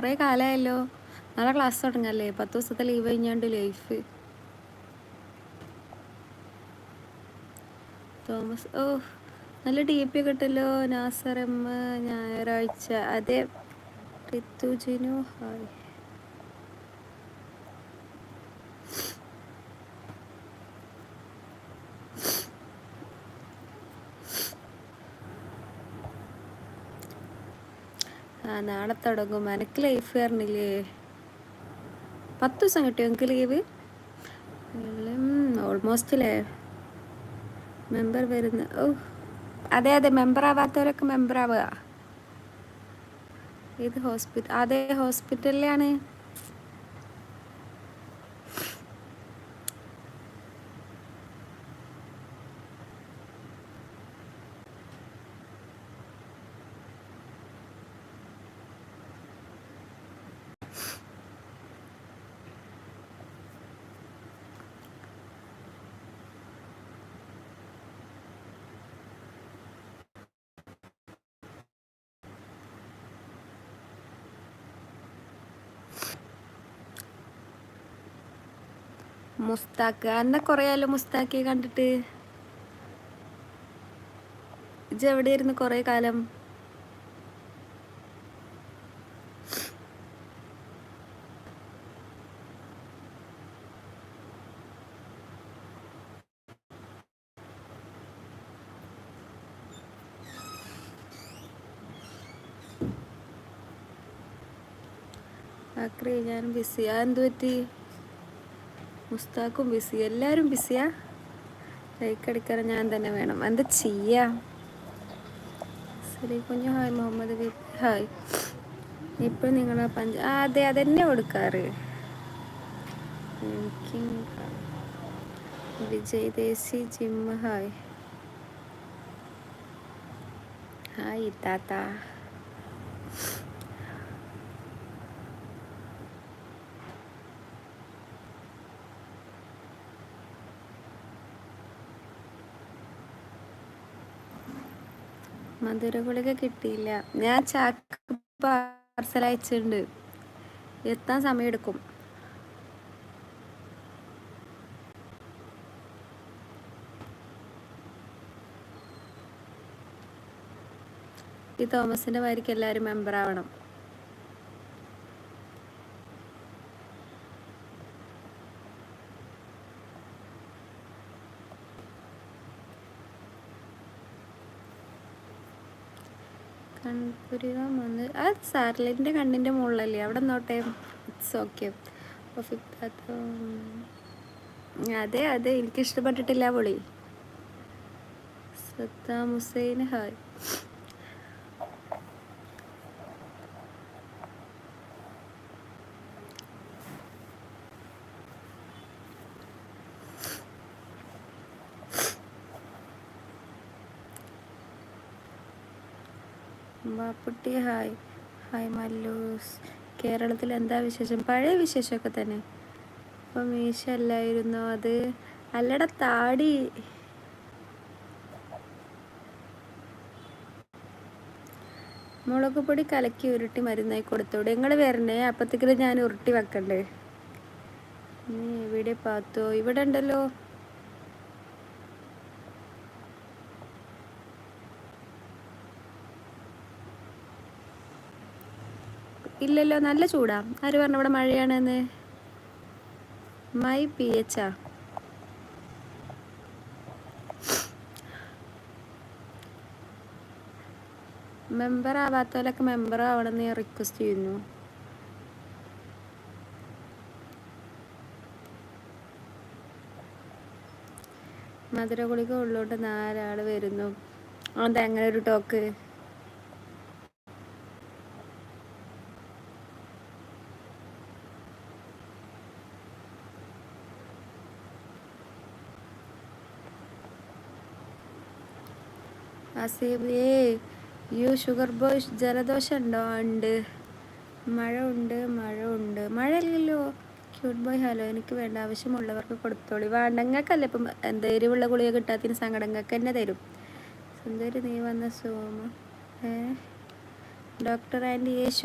കുറേ കാലമായല്ലോ. നാളെ ക്ലാസ് തുടങ്ങല്ലേ, 10 ദിവസത്തെ ലീവ് കഴിഞ്ഞാണ്ട് ലൈഫ്. തോമസ്, ഓ നല്ല DP കിട്ടല്ലോ. നാസർ എം ഞായറാഴ്ച. അതെ ഋതുജിനു ഹായ്. നാളെ തുടങ്ങും. എനിക്ക് ലൈഫ് കയറണില്ലേ? 10 ദിവസം കിട്ടിയോ എനിക്ക് ലീവ്? ഓൾമോസ്റ്റ് അല്ലേ മെമ്പർ വരുന്ന. ഓ അതെ മെമ്പർ ആവാത്തവരൊക്കെ മെമ്പർ ആവുക. ഇത് ഹോസ്പിറ്റൽ, അതെ ഹോസ്പിറ്റലിലാണ്. മുസ്താഖ് എന്നെ കുറേ ആയല്ലോ മുസ്താഖിയെ കണ്ടിട്ട്. ഇജ്ജ് എവിടെയായിരുന്നു കുറേ കാലം? ആക്രി ഞാനും ബിസിയാ. എന്ത് പറ്റി? മുസ്താഖും ബിസി, എല്ലാവരും ബിസിയാ. ലൈക്ക് അടിക്കാൻ ഞാൻ തന്നെ വേണം, എന്താ ചെയ്യാ? ശരി കുഞ്ഞു ഹായ്. Muhammad B hi. ഇപ്പം നിങ്ങൾ അതെ അതെന്നെ കൊടുക്കാറ്. വിജയ് ദേശി ജിമ്മ് ഹായ്. ഹായ് താത്ത. മധുര ഗുളിക കിട്ടിയില്ല. ഞാൻ ചാക്ക് പാർസൽ അയച്ചിട്ടുണ്ട്, എത്താൻ സമയമെടുക്കും. ഈ തോമസിൻ്റെ മാതിരിക്ക് എല്ലാവരും മെമ്പർ ആവണം. കൺപുരികം വന്ന് അത് സാറ്റലൈറ്റിൻ്റെ കണ്ണിൻ്റെ മുകളിലല്ലേ, അവിടെ നോട്ടെ. It's okay. അതെ എനിക്കിഷ്ടപ്പെട്ടിട്ടില്ല പൊളി. Saddam Hussain hi. Bapputty hi. Hi Mallus. കേരളത്തിൽ എന്താ വിശേഷം? പഴയ വിശേഷമൊക്കെ തന്നെ. അപ്പം മീശ അല്ലായിരുന്നോ അത്? അല്ലട താടി. മുളക് പൊടി കലക്കി ഉരുട്ടി മരുന്നായി കൊടുത്തോടെ. നിങ്ങൾ വരണേ, അപ്പത്തേക്കിലും ഞാൻ ഉരുട്ടി വെക്കണ്ടേ? നീ എവിടെ പാത്തോ? ഇവിടെ ഉണ്ടല്ലോ. ഇല്ലല്ലോ, നല്ല ചൂടാ. ആര് പറഞ്ഞു ഇവിടെ മഴയാണെന്ന്? മൈ PH മെമ്പർ ആവാത്തവരൊക്കെ മെമ്പർ ആവണമെന്ന് ഞാൻ റിക്വസ്റ്റ് ചെയ്യുന്നു. മധുര ഗുളിക ഉള്ളോട്ട് 4 ആൾ വരുന്നു. അതെ അങ്ങനെ ഒരു ടോക്ക്. അസീബേ യു ഷുഗർ ബോയ്. ജലദോഷം ഉണ്ടോ? ഉണ്ട്. മഴ ഉണ്ട്. മഴയില്ലല്ലോ. Cute boy hello. എനിക്ക് വേണ്ട, ആവശ്യമുള്ളവർക്ക് കൊടുത്തോളി. വേണ്ടങ്ങൾക്കല്ല ഇപ്പം എന്താ എരിവുള്ള ഗുളിക കിട്ടാത്തിന് സങ്കടങ്ങൾക്ക് തന്നെ തരും. സുന്ദരി നീ വന്ന സോമ ഡോക്ടർ ആൻഡ് യേശു